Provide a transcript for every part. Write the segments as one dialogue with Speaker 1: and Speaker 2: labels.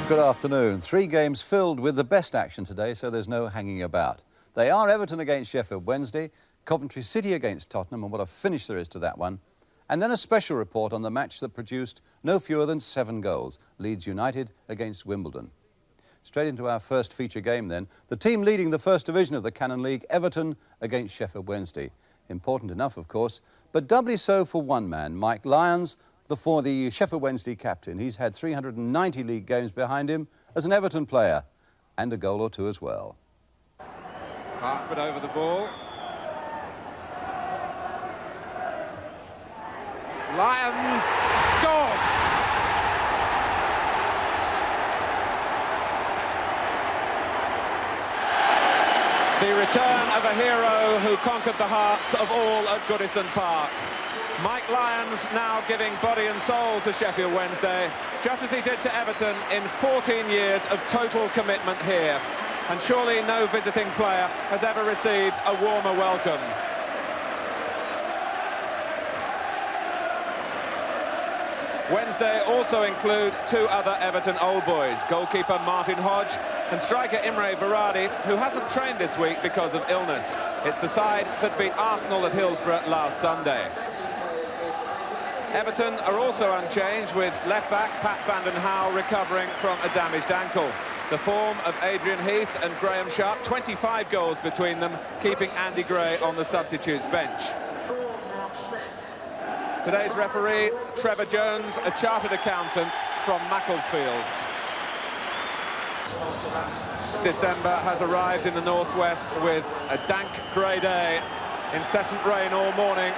Speaker 1: Good afternoon. 3 games filled with the best action today, so there's no hanging about. They are Everton against Sheffield Wednesday, Coventry City against Tottenham, and what a finish there is to that one. And then a special report on the match that produced no fewer than 7 goals, Leeds United against Wimbledon. Straight into our first feature game then. The team leading the First Division of the Canon League, Everton against Sheffield Wednesday. Important enough, of course, but doubly so for one man, Mike Lyons, the Sheffield Wednesday captain. He's had 390 league games behind him as an Everton player, and a goal or two as well.
Speaker 2: Hartford over the ball. Lyons scores! The return of a hero who conquered the hearts of all at Goodison Park. Mike Lyons now giving body and soul to Sheffield Wednesday, just as he did to Everton in 14 years of total commitment here. And surely no visiting player has ever received a warmer welcome. Wednesday also include 2 other Everton old boys, goalkeeper Martin Hodge and striker Imre Varadi, who hasn't trained this week because of illness. It's the side that beat Arsenal at Hillsborough last Sunday. Everton are also unchanged, with left-back Pat Vanden Hauwe recovering from a damaged ankle. The form of Adrian Heath and Graham Sharp, 25 goals between them, keeping Andy Gray on the substitutes bench. Today's referee, Trevor Jones, a chartered accountant from Macclesfield. December has arrived in the northwest with a dank grey day, incessant rain all morning.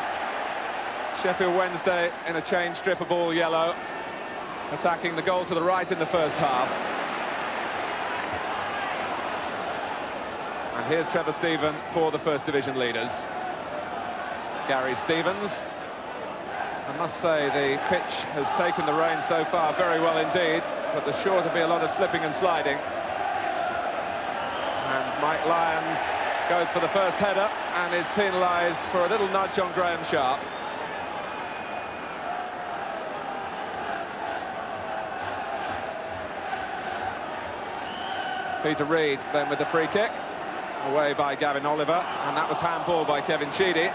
Speaker 2: Sheffield Wednesday in a chain strip of all yellow, attacking the goal to the right in the first half. And here's Trevor Stephen for the First Division leaders. Gary Stevens. I must say the pitch has taken the rain so far very well indeed, but there's sure to be a lot of slipping and sliding. And Mike Lyons goes for the first header and is penalised for a little nudge on Graham Sharp. Peter Reid then with the free kick, away by Gavin Oliver, and that was handball by Kevin Sheedy.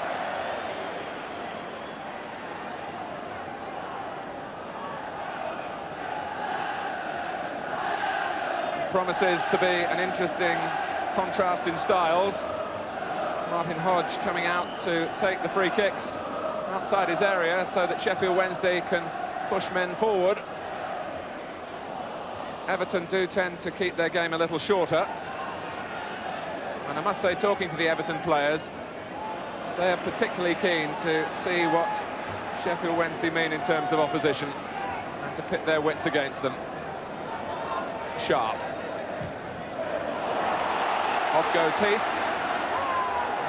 Speaker 2: Promises to be an interesting contrast in styles. Martin Hodge coming out to take the free kicks outside his area so that Sheffield Wednesday can push men forward. Everton do tend to keep their game a little shorter. And I must say, talking to the Everton players, they are particularly keen to see what Sheffield Wednesday mean in terms of opposition and to pit their wits against them. Sharp. Off goes Heath.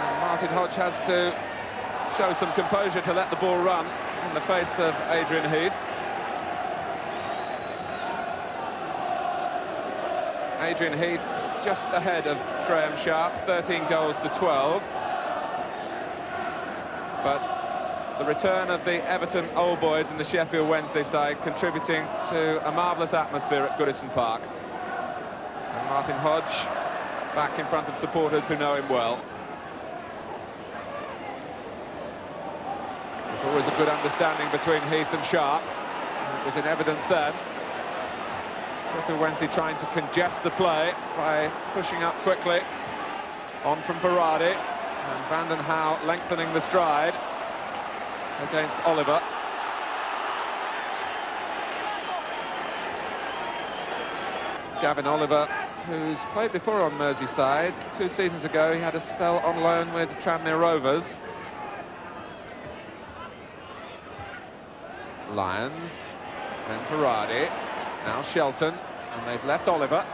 Speaker 2: And Martin Hodge has to show some composure to let the ball run in the face of Adrian Heath. Adrian Heath just ahead of Graham Sharp, 13 goals to 12. But the return of the Everton old boys and the Sheffield Wednesday side contributing to a marvellous atmosphere at Goodison Park. And Martin Hodge back in front of supporters who know him well. There's always a good understanding between Heath and Sharp, and it was in evidence then. Sheffield Wednesday trying to congest the play by pushing up quickly. On from Varadi, and Vanden Hauwe lengthening the stride against Oliver. Gavin Oliver, who's played before on Merseyside. 2 seasons ago he had a spell on loan with Tranmere Rovers. Lyons, then Varadi. Now Shelton, and they've left Oliver.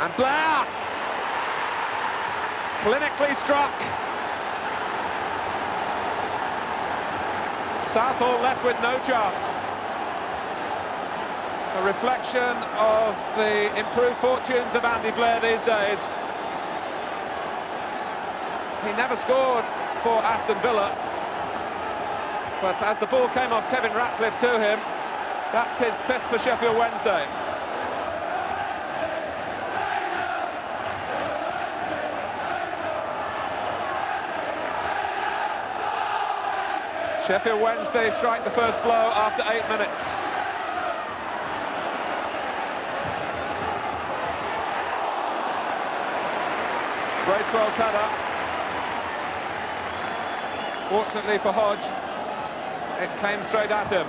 Speaker 2: And Blair! Clinically struck. Southall left with no chance. A reflection of the improved fortunes of Andy Blair these days. He never scored for Aston Villa. But as the ball came off Kevin Ratcliffe to him, that's his 5th for Sheffield Wednesday. Sheffield Wednesday strike the first blow after 8 minutes. Bracewell's header. Fortunately for Hodge, it came straight at him.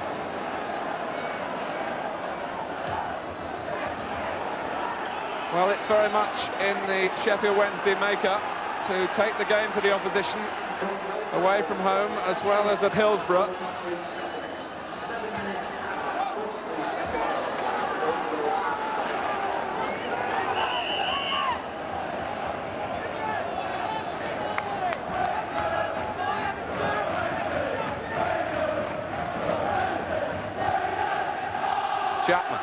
Speaker 2: Well, it's very much in the Sheffield Wednesday makeup to take the game to the opposition away from home as well as at Hillsborough. Chapman.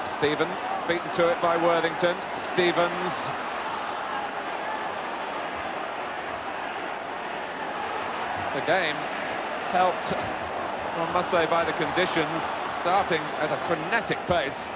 Speaker 2: Stephen, beaten to it by Worthington. Stevens. The game helped, one must say, by the conditions, starting at a frenetic pace.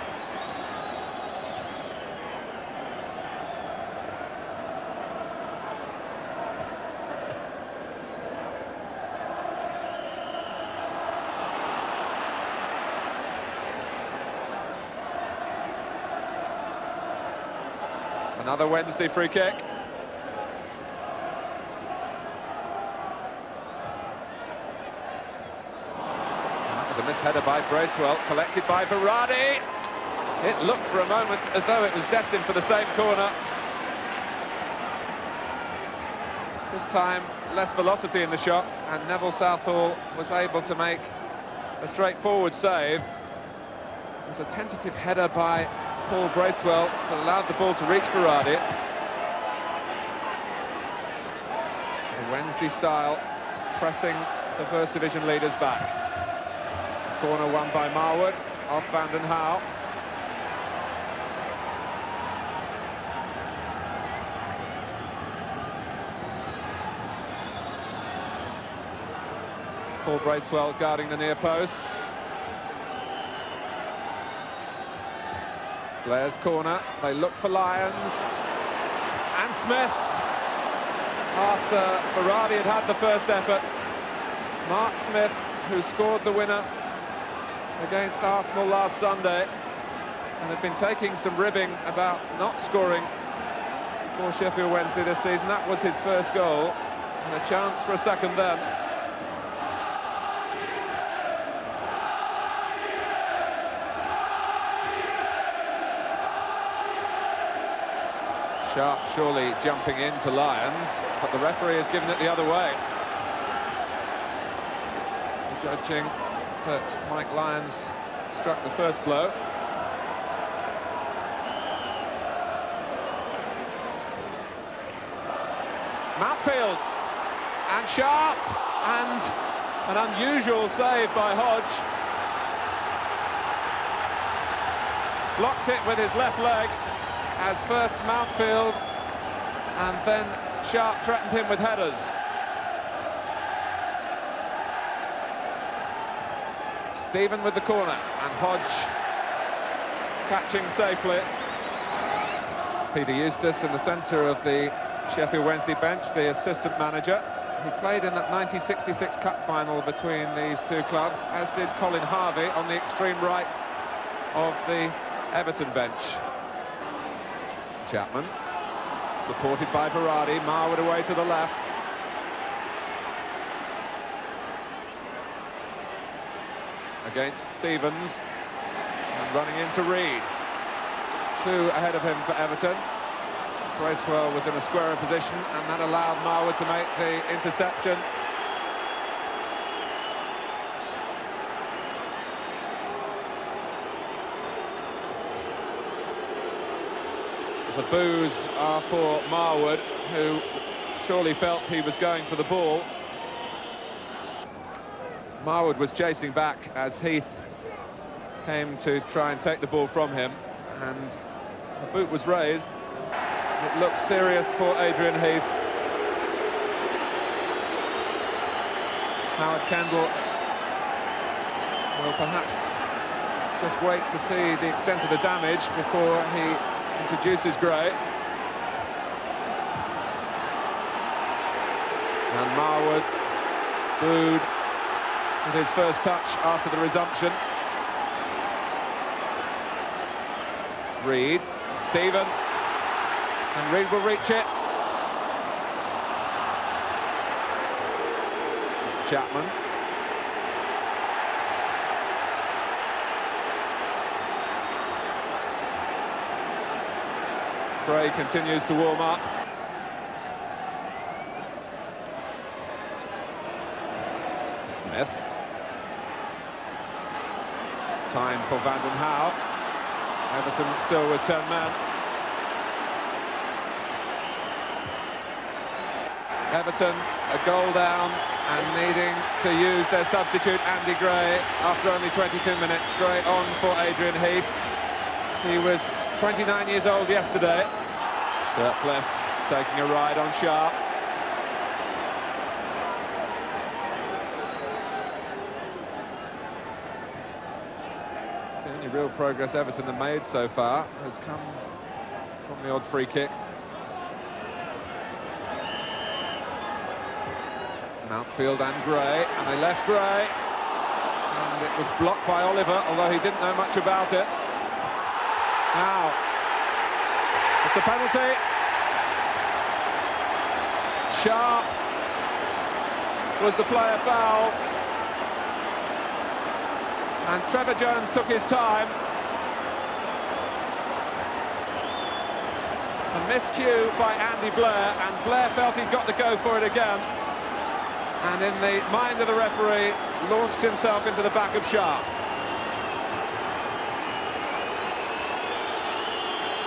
Speaker 2: Another Wednesday free kick. That was a misheader by Bracewell, collected by Verratti. It looked for a moment as though it was destined for the same corner. This time, less velocity in the shot, and Neville Southall was able to make a straightforward save. It was a tentative header by Paul Bracewell that allowed the ball to reach Verratti. The Wednesday style, pressing the First Division leaders back. Corner won by Marwood, off Van den Hauwe. Paul Bracewell guarding the near post. Blair's corner, they look for Lyons, and Smith, after Verratti had had the first effort. Mark Smith, who scored the winner against Arsenal last Sunday, and had been taking some ribbing about not scoring for Sheffield Wednesday this season. That was his first goal, and a chance for a second then. Sharp surely jumping into Lyons, but the referee has given it the other way. Judging that Mike Lyons struck the first blow. Mountfield, and Sharp, and an unusual save by Hodge. Blocked it with his left leg, as first Mountfield and then Sharp threatened him with headers. Stephen with the corner, and Hodge catching safely. Peter Eustace in the centre of the Sheffield Wednesday bench, the assistant manager, who played in that 1966 Cup final between these two clubs, as did Colin Harvey on the extreme right of the Everton bench. Chapman, supported by Verratti, Marwood away to the left. Against Stevens, and running into Reed. 2 ahead of him for Everton. Bracewell was in a squarer position, and that allowed Marwood to make the interception. The boos are for Marwood, who surely felt he was going for the ball. Marwood was chasing back as Heath came to try and take the ball from him, and The boot was raised. It looks serious for Adrian Heath. Howard Kendall will perhaps just wait to see the extent of the damage before he introduces Gray. And Marwood booed with his first touch after the resumption. Reed, Stephen, and Reed will reach it. Chapman. Gray continues to warm up. Smith. Time for Van den Hauwe. Everton still with 10 men. Everton a goal down and needing to use their substitute Andy Gray after only 22 minutes. Gray on for Adrian Heath. He was 29 years old yesterday. Shirtcliffe taking a ride on Sharp. The only real progress Everton have made so far has come from the odd free kick. Mountfield and Gray, and they left Gray, and it was blocked by Oliver, although he didn't know much about it. Now, it's a penalty. Sharp was the player foul, and Trevor Jones took his time. A miscue by Andy Blair, and Blair felt he'd got to go for it again. And in the mind of the referee, launched himself into the back of Sharp.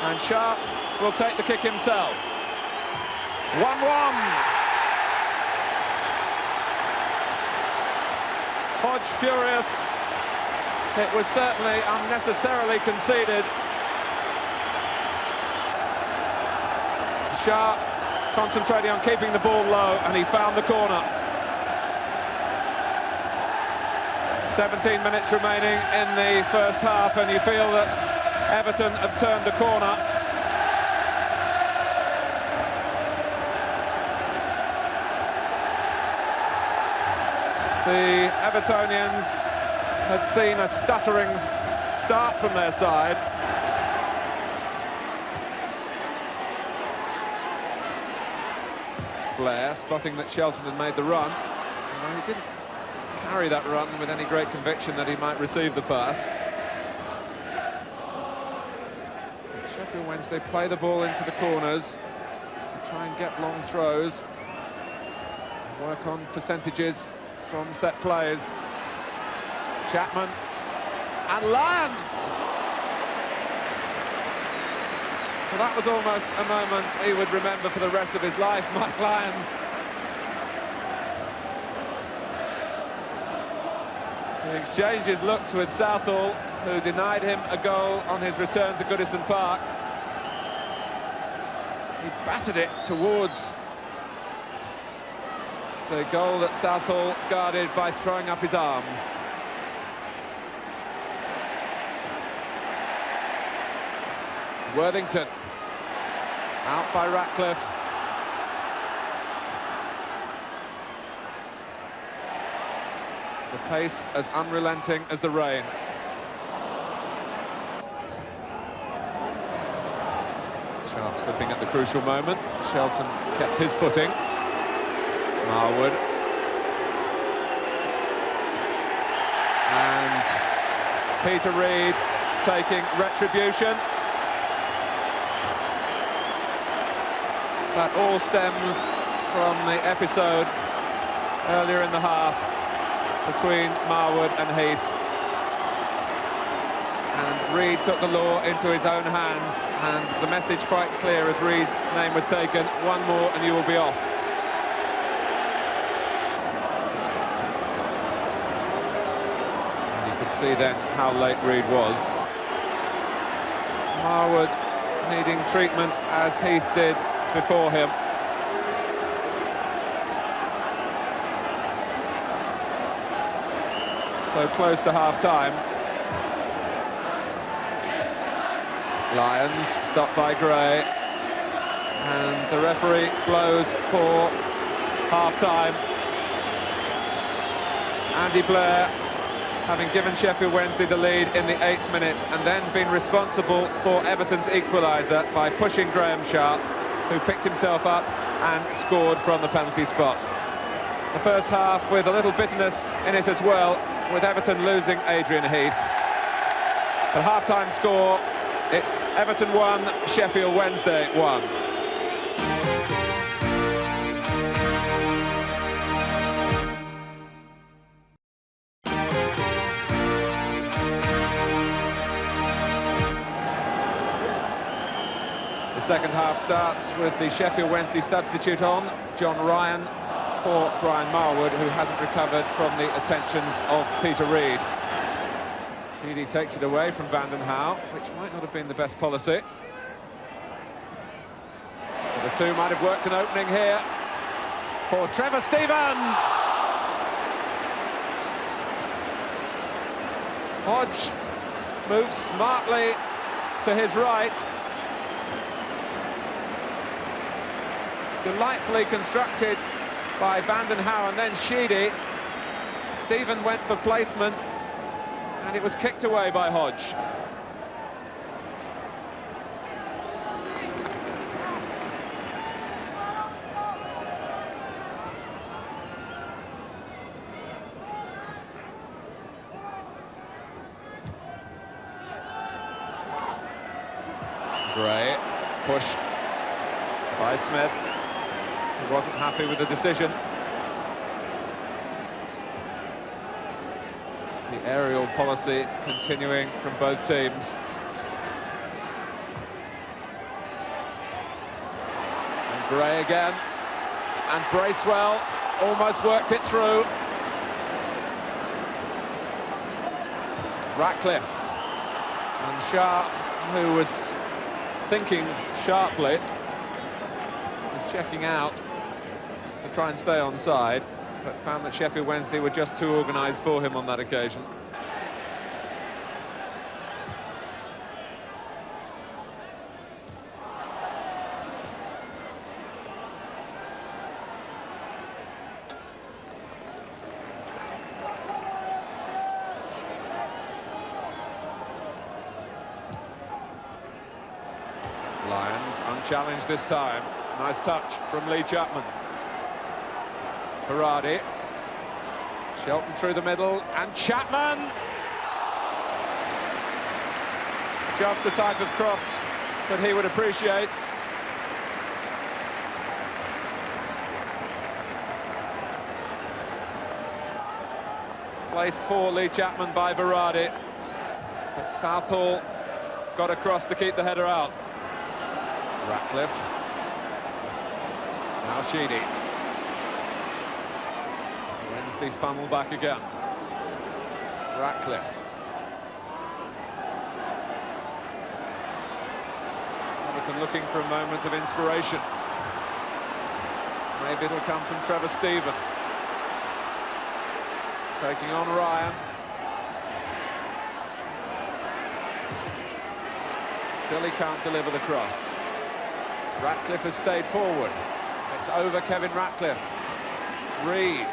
Speaker 2: And Sharp will take the kick himself. 1-1. Hodge furious. It was certainly unnecessarily conceded. Sharp concentrating on keeping the ball low, and he found the corner. 17 minutes remaining in the first half, and you feel that Everton have turned the corner. The Evertonians had seen a stuttering start from their side. Blair spotting that Shelton had made the run. Well, he didn't carry that run with any great conviction that he might receive the pass. And Sheffield Wednesday play the ball into the corners to try and get long throws, work on percentages from set plays. Chapman and Lyons. Well, that was almost a moment he would remember for the rest of his life, Mike Lyons. He exchanges looks with Southall, who denied him a goal on his return to Goodison Park. He battered it towards the goal that Southall guarded by throwing up his arms. Worthington, out by Ratcliffe. The pace as unrelenting as the rain. Sharp slipping at the crucial moment. Shelton kept his footing. Marwood. And Peter Reid taking retribution. That all stems from the episode earlier in the half between Marwood and Heath. And Reid took the law into his own hands, and the message quite clear as Reid's name was taken: one more and you will be off. And you could see then how late Reid was. Marwood needing treatment as Heath did before him. So close to half-time. Lions stopped by Gray, and the referee blows for half-time. Andy Blair, having given Sheffield Wednesday the lead in the 8th minute and then been responsible for Everton's equaliser by pushing Graham Sharp, who picked himself up and scored from the penalty spot. The first half with a little bitterness in it as well, with Everton losing Adrian Heath. The half-time score, it's Everton 1, Sheffield Wednesday 1. The second half starts with the Sheffield Wednesday substitute on, John Ryan, for Brian Marwood, who hasn't recovered from the attentions of Peter Reid. Sheedy takes it away from Van den Hauwe, which might not have been the best policy. But the two might have worked an opening here for Trevor Stephen. Hodge moves smartly to his right. Delightfully constructed by Van den Hauwe, and then Sheedy. Stephen went for placement, and it was kicked away by Hodge. Gray pushed by Smith. He wasn't happy with the decision. The aerial policy continuing from both teams. And Gray again. And Bracewell almost worked it through. Ratcliffe. And Sharp, who was thinking sharply, was checking out to try and stay onside, but found that Sheffield Wednesday were just too organised for him on that occasion. Lions unchallenged this time. Nice touch from Lee Chapman. Berardi. Shelton through the middle, and Chapman! Just the type of cross that he would appreciate. Placed for Lee Chapman by Berardi. But Southall got across to keep the header out. Ratcliffe. Now Sheedy. Wednesday funnel back again. Ratcliffe. Everton looking for a moment of inspiration. Maybe it'll come from Trevor Stephen. Taking on Ryan. Still he can't deliver the cross. Ratcliffe has stayed forward. It's over Kevin Ratcliffe. Reid.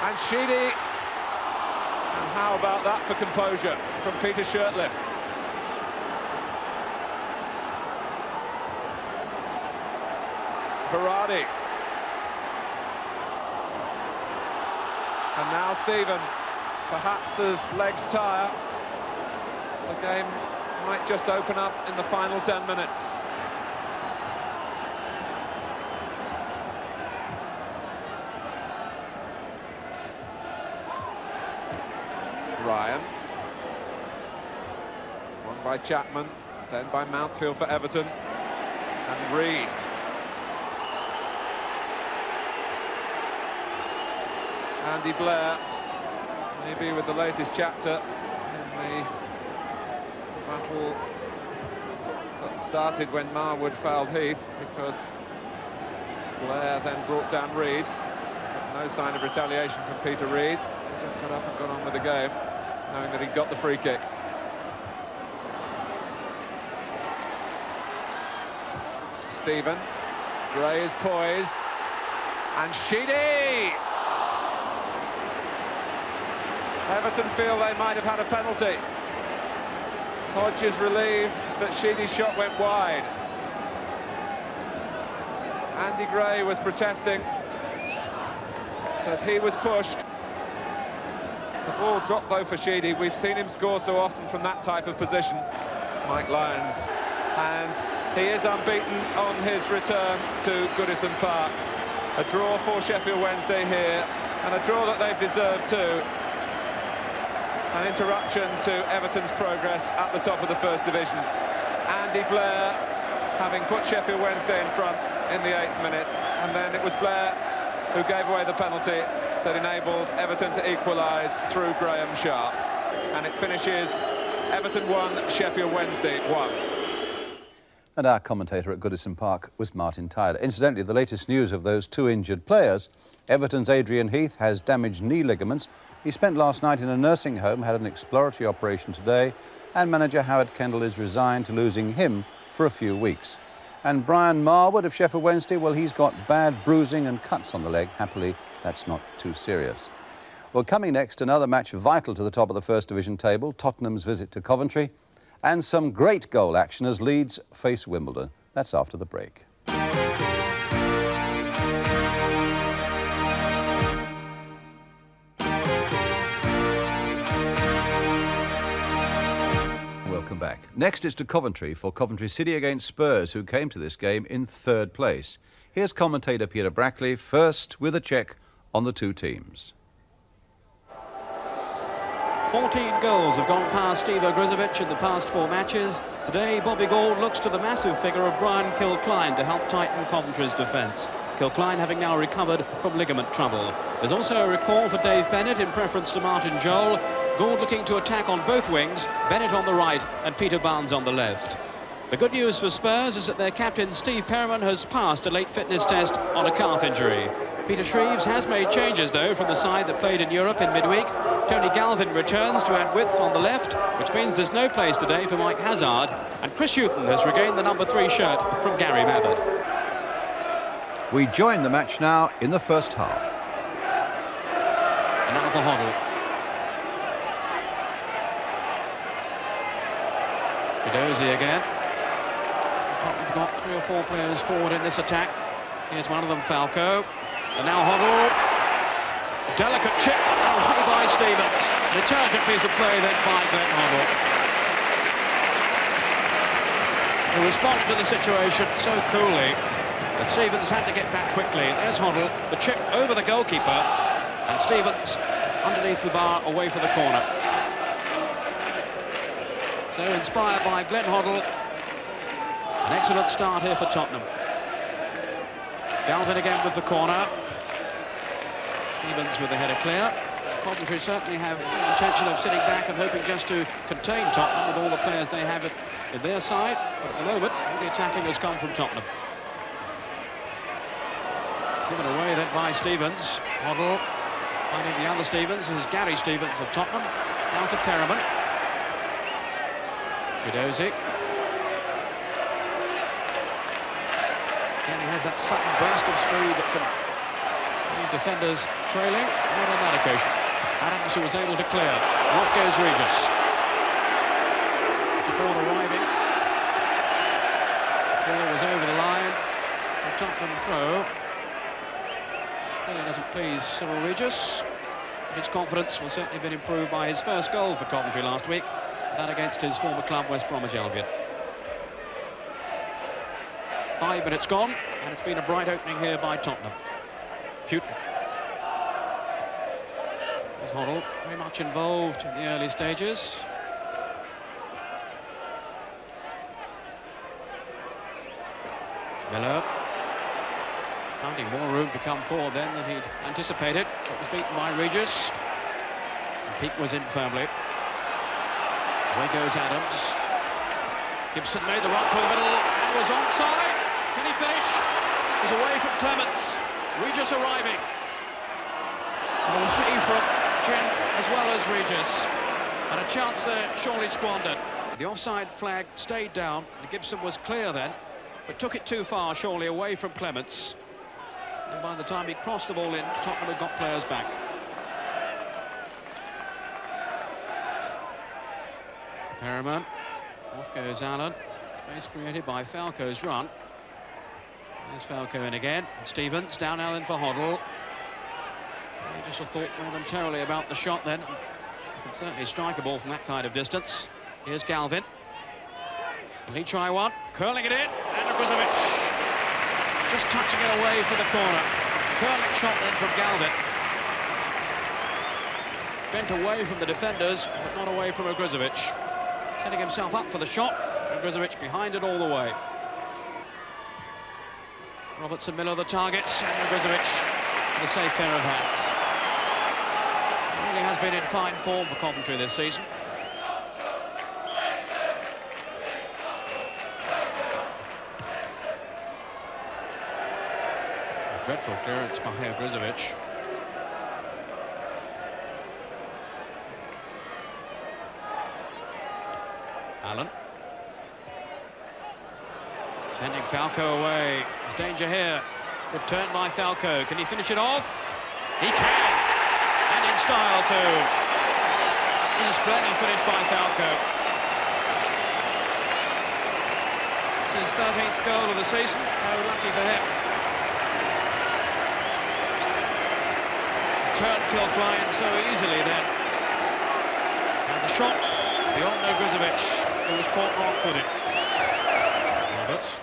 Speaker 2: And Sheedy. And how about that for composure from Peter Shirtliff? Berardi. And now Stephen. Perhaps as legs tire, the game might just open up in the final 10 minutes. Ryan. Won by Chapman, then by Mountfield for Everton. And Reid. Andy Blair, maybe with the latest chapter in the battle for started when Marwood fouled Heath, because Blair then brought down Reed. No sign of retaliation from Peter Reed. He just got up and got on with the game, knowing that he got the free kick. Stephen. Gray is poised. And Sheedy! Everton feel they might have had a penalty. Hodge is relieved that Sheedy's shot went wide. Andy Gray was protesting that he was pushed. The ball dropped though for Sheedy. We've seen him score so often from that type of position. Mike Lyons. And he is unbeaten on his return to Goodison Park. A draw for Sheffield Wednesday here, and a draw that they've deserved too. An interruption to Everton's progress at the top of the First Division. Andy Blair having put Sheffield Wednesday in front in the 8th minute, and then it was Blair who gave away the penalty that enabled Everton to equalise through Graham Sharp. And it finishes Everton 1, Sheffield Wednesday 1.
Speaker 1: And our commentator at Goodison Park was Martin Tyler. Incidentally, the latest news of those 2 injured players. Everton's Adrian Heath has damaged knee ligaments. He spent last night in a nursing home, had an exploratory operation today, and manager Howard Kendall is resigned to losing him for a few weeks. And Brian Marwood of Sheffield Wednesday, well, he's got bad bruising and cuts on the leg. Happily, that's not too serious. Well, coming next, another match vital to the top of the First Division table, Tottenham's visit to Coventry, and some great goal action as Leeds face Wimbledon. That's after the break. Welcome back. Next is to Coventry for Coventry City against Spurs, who came to this game in 3rd place. Here's commentator Peter Brackley, first with a check on the 2 teams.
Speaker 3: 14 goals have gone past Steve Ogrizovic in the past 4 matches. Today, Bobby Gould looks to the massive figure of Brian Kilcline to help tighten Coventry's defence. Kilcline having now recovered from ligament trouble. There's also a recall for Dave Bennett in preference to Martin Jol. Gould looking to attack on both wings, Bennett on the right and Peter Barnes on the left. The good news for Spurs is that their captain Steve Perriman has passed a late fitness test on a calf injury. Peter Shreves has made changes, though, from the side that played in Europe in midweek. Tony Galvin returns to add width on the left, which means there's no place today for Mike Hazard. And Chris Hughton has regained the number 3 shirt from Gary Mabbott.
Speaker 1: We join the match now in the first half.
Speaker 3: And now for Hoddle. Fidosi again. We've got 3 or 4 players forward in this attack. Here's one of them, Falco. And now Hoddle. Delicate chip away by Stevens. An intelligent piece of play then by Glenn Hoddle. He responded to the situation so coolly that Stevens had to get back quickly. There's Hoddle, the chip over the goalkeeper, and Stevens underneath the bar away for the corner. So inspired by Glenn Hoddle, an excellent start here for Tottenham. Galvin again with the corner. Stevens with the header clear. Coventry certainly have the intention of sitting back and hoping just to contain Tottenham with all the players they have in their side. But at the moment, all the attacking has come from Tottenham. Given away then by Stevens. Hoddle finding the other Stevens. This is Gary Stevens of Tottenham. Now to Perriman. Fidosi. Again, he has that sudden burst of speed that can leave defenders trailing. Not on that occasion. Adams, who was able to clear. Off goes Regis. Support arriving. Ball was over the line. A Tottenham throw. Clearly doesn't please Cyril Regis. His confidence will certainly have been improved by his first goal for Coventry last week. That against his former club, West Bromwich Albion. 5 minutes gone, and it's been a bright opening here by Tottenham. Hughton. There's Hoddle, very much involved in the early stages. It's Miller. Finding more room to come forward then than he'd anticipated. It was beaten by Regis. And Peake was in firmly. Away goes Adams. Gibson made the run through the middle and was onside. Can he finish? He's away from Clements. Regis arriving. Away from Gent as well as Regis. And a chance there surely squandered. The offside flag stayed down. Gibson was clear then, but took it too far, surely, away from Clements. And by the time he crossed the ball in, Tottenham had got players back. Perriman. Off goes Allen. Space created by Falco's run. There's Falco in again. And Stevens down Allen for Hoddle. He just thought momentarily about the shot then. You can certainly strike a ball from that kind of distance. Here's Galvin. Will he try one? Curling it in. And Grizovic just touching it away for the corner. Curling shot then from Galvin. Bent away from the defenders, but not away from Grizovic. Setting himself up for the shot. And Grizovic behind it all the way. Robertson Miller the targets. And Grizovic with a safe pair of hands. He really has been in fine form for Coventry this season. A dreadful clearance by Grizovic. Allen. Sending Falco away. There's danger here. Good turn by Falco. Can he finish it off? He can. And in style too. This is a splendid finish by Falco. It's his 13th goal of the season, so lucky for him. Turned Kilcline so easily then. And the shot beyond Grizovic, who was caught wrong-footed. Roberts.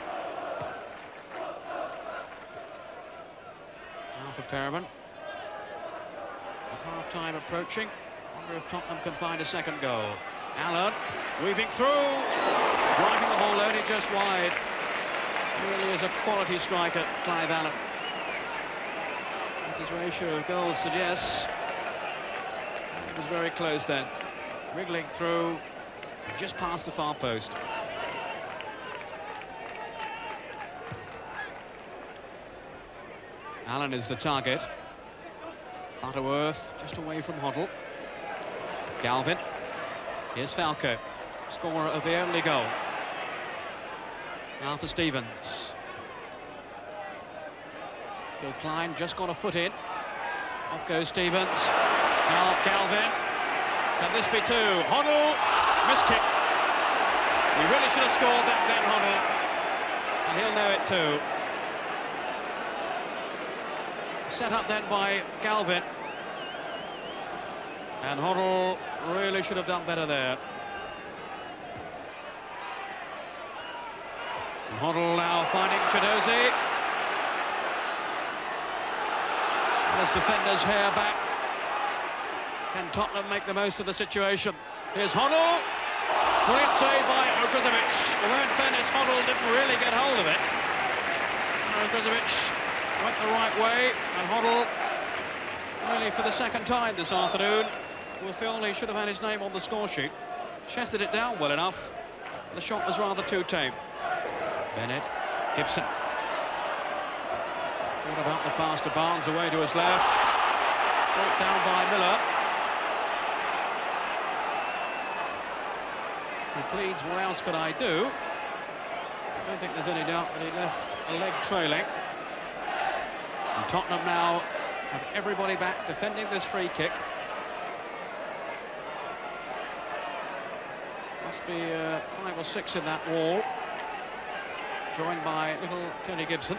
Speaker 3: Now for Perriman. With half-time approaching, wonder if Tottenham can find a second goal. Allen weaving through, driving the ball only just wide. He really is a quality striker, Clive Allen. As his ratio of goals suggests, it was very close then. Wriggling through, just past the far post. Allen is the target. Butterworth just away from Hoddle. Galvin. Here's Falco, scorer of the only goal. Now for Stevens. Kilcline just got a foot in. Off goes Stevens. Now Galvin. Can this be two? Hoddle, miss kick. He really should have scored that then, Hoddle. And he'll know it too. Set up then by Galvin. And Hoddle really should have done better there. And Hoddle now finding Chidozie. And his defender's hair back. Can Tottenham make the most of the situation? Here's Hoddle. Brilliant save by Grizovic. Although in fairness, Hoddle didn't really get hold of it. Grizovic went the right way, and Hoddle, really for the second time this afternoon, will feel he should have had his name on the score sheet. Chested it down well enough. The shot was rather too tame. Bennett, Gibson. Thought about the pass to Barnes away to his left. Brought down by Miller. He pleads, what else could I do? I don't think there's any doubt that he left a leg trailing. And Tottenham now have everybody back defending this free kick. Must be 5 or 6 in that wall. Joined by little Tony Gibson.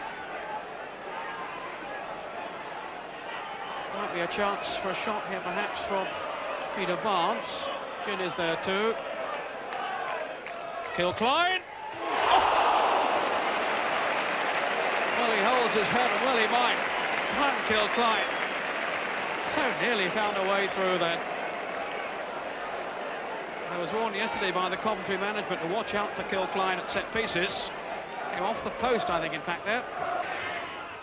Speaker 3: Might be a chance for a shot here perhaps from Peter Barnes. Gin is there too. Kilcline. Oh! Well, he holds his head, and well he might. One Kilcline. So nearly found a way through then. I was warned yesterday by the Coventry management to watch out for Kilcline at set pieces. Came off the post, I think, in fact, there.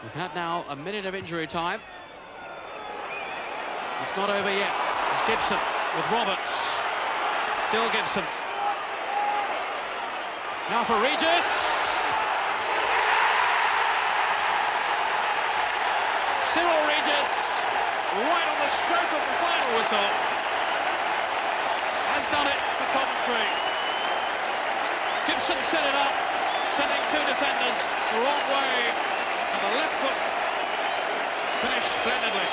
Speaker 3: We've had now a minute of injury time. It's not over yet. It's Gibson with Roberts. Still Gibson. Now for Regis. Cyril Regis, right on the stroke of the final whistle, has done it for Coventry. Gibson set it up, sending two defenders the wrong way, and the left foot finished splendidly.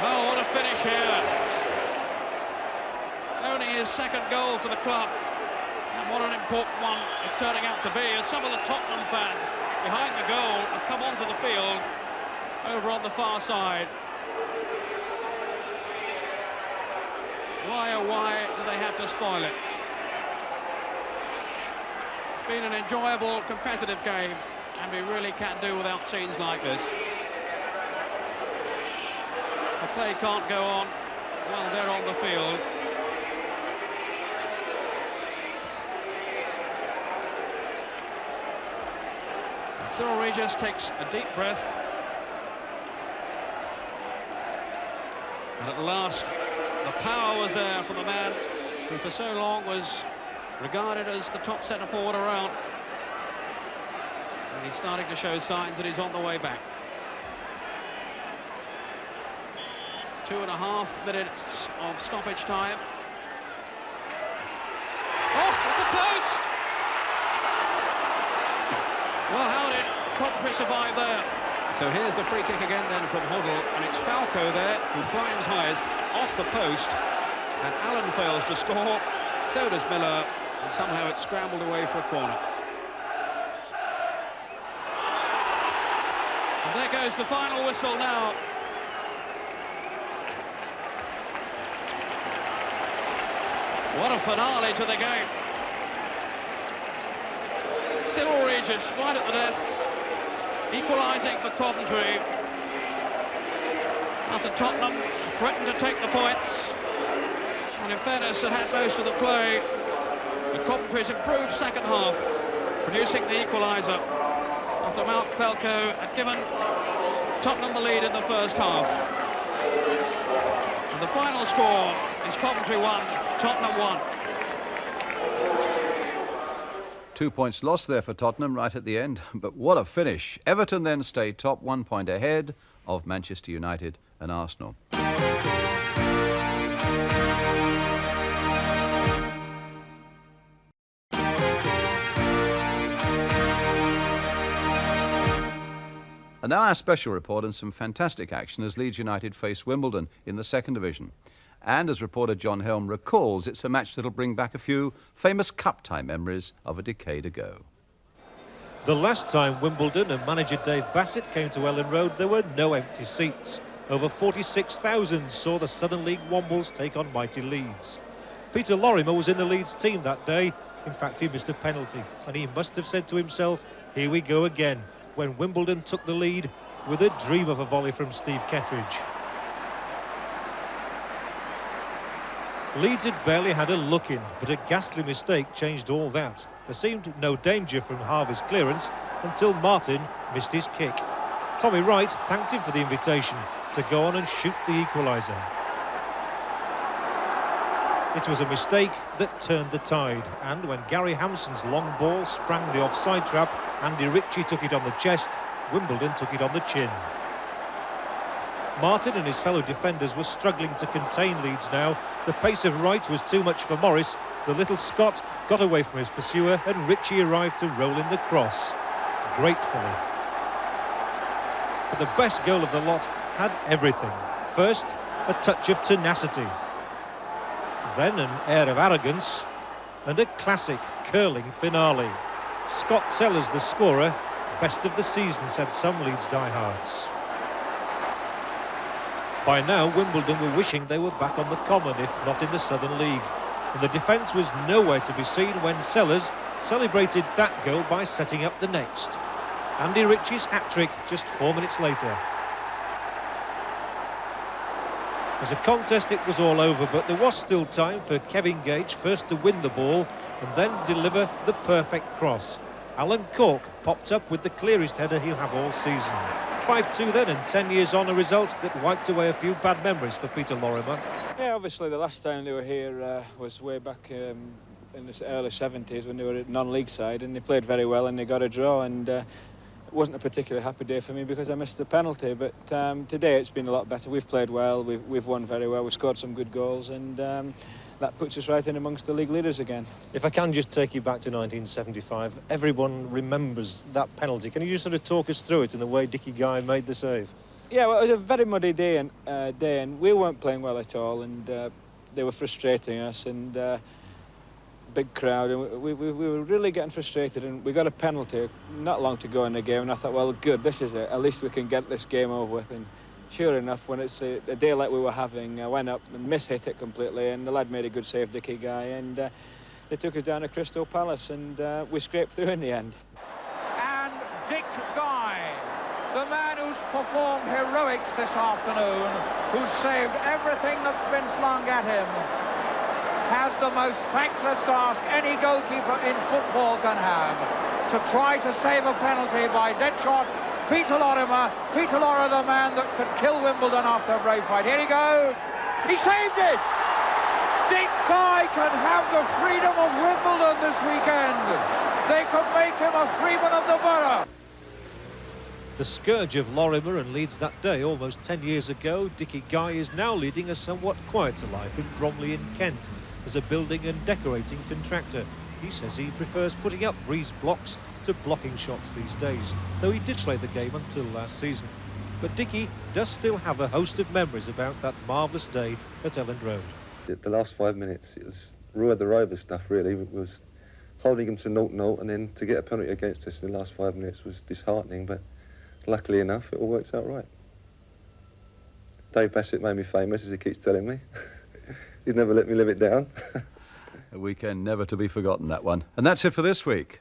Speaker 3: Oh, what a finish here. Only his second goal for the club, and what an important one it's turning out to be, as some of the Tottenham fans behind the goal have come onto the field over on the far side. Why, oh why do they have to spoil it? It's been an enjoyable, competitive game, and we really can't do without scenes like this. The play can't go on while they're on the field. And Cyril Regis takes a deep breath. And at last, the power was there for the man who for so long was regarded as the top centre-forward around. And he's starting to show signs that he's on the way back. 2.5 minutes of stoppage time. Off at the post! Well, how did Coventry survive there? So here's the free kick again then from Hoddle, and it's Falco there who climbs highest off the post, and Allen fails to score, so does Miller, and somehow it's scrambled away for a corner. And there goes the final whistle now. What a finale to the game. Cyril Regis right at the death, equalising for Coventry after Tottenham threatened to take the points, and in fairness it had most of the play, but Coventry's improved second half, producing the equaliser after Mark Falco had given Tottenham the lead in the first half. And the final score is Coventry 1, Tottenham 1.
Speaker 1: 2 points lost there for Tottenham right at the end, but what a finish. Everton then stay top, 1 point ahead of Manchester United and Arsenal. And now our special report and some fantastic action as Leeds United face Wimbledon in the second division. And as reporter John Helm recalls, it's a match that'll bring back a few famous cup-tie memories of a decade ago.
Speaker 4: The last time Wimbledon and manager Dave Bassett came to Ellen Road, there were no empty seats. Over 46,000 saw the Southern League Wombles take on mighty Leeds. Peter Lorimer was in the Leeds team that day. In fact, he missed a penalty, and he must have said to himself, here we go again, when Wimbledon took the lead with a dream of a volley from Steve Kettridge. Leeds had barely had a look in, but a ghastly mistake changed all that. There seemed no danger from Harvey's clearance until Martin missed his kick. Tommy Wright thanked him for the invitation to go on and shoot the equaliser. It was a mistake that turned the tide, and when Gary Hampson's long ball sprang the offside trap, Andy Ritchie took it on the chest, Wimbledon took it on the chin. Martin and his fellow defenders were struggling to contain Leeds now. The pace of Wright was too much for Morris. The little Scot got away from his pursuer, and Ritchie arrived to roll in the cross, gratefully. But the best goal of the lot had everything. First, a touch of tenacity. Then an air of arrogance, and a classic curling finale. Scott Sellers, the scorer, best of the season, said some Leeds diehards. By now, Wimbledon were wishing they were back on the Common, if not in the Southern League. And the defence was nowhere to be seen when Sellers celebrated that goal by setting up the next. Andy Ritchie's hat-trick just 4 minutes later. As a contest, it was all over, but there was still time for Kevin Gage first to win the ball and then deliver the perfect cross. Alan Cork popped up with the clearest header he'll have all season. 5-2 then, and 10 years on, a result that wiped away a few bad memories for Peter Lorimer.
Speaker 5: Yeah, obviously the last time they were here was way back in the early 70s when they were a non-league side, and they played very well and they got a draw, and it wasn't a particularly happy day for me because I missed the penalty, but today it's been a lot better. We've played well, we've won very well, we've scored some good goals, and that puts us right in amongst the league leaders again.
Speaker 4: If I can just take you back to 1975, everyone remembers that penalty. Can you just sort of talk us through it and the way Dickie Guy made the save?
Speaker 5: Yeah, well, it was a very muddy day, and we weren't playing well at all, and they were frustrating us, and big crowd, and we were really getting frustrated, and we got a penalty not long to go in the game, and I thought, well, good, this is it, at least we can get this game over with. And sure enough, when it's a day like we were having, I went up and mishit it completely, and the lad made a good save, Dickie Guy, and they took us down to Crystal Palace, and we scraped through in the end.
Speaker 6: And Dick Guy, the man who's performed heroics this afternoon, who's saved everything that's been flung at him, has the most thankless task any goalkeeper in football can have, to try to save a penalty by dead shot. Peter Lorimer, the man that could kill Wimbledon after a brave fight. Here he goes. He saved it! Dick Guy can have the freedom of Wimbledon this weekend. They could make him a freeman of the borough.
Speaker 4: The scourge of Lorimer and Leeds that day, almost 10 years ago, Dickie Guy is now leading a somewhat quieter life in Bromley in Kent as a building and decorating contractor. He says he prefers putting up breeze blocks to blocking shots these days, though he did play the game until last season. But Dickie does still have a host of memories about that marvellous day at Elland Road.
Speaker 7: The last 5 minutes, it was Roy the Rover stuff, really. It was holding him to 0-0, and then to get a penalty against us in the last 5 minutes was disheartening, but luckily enough, it all worked out right. Dave Bassett made me famous, as he keeps telling me. He'd never let me live it down.
Speaker 1: A weekend never to be forgotten, that one. And that's it for this week.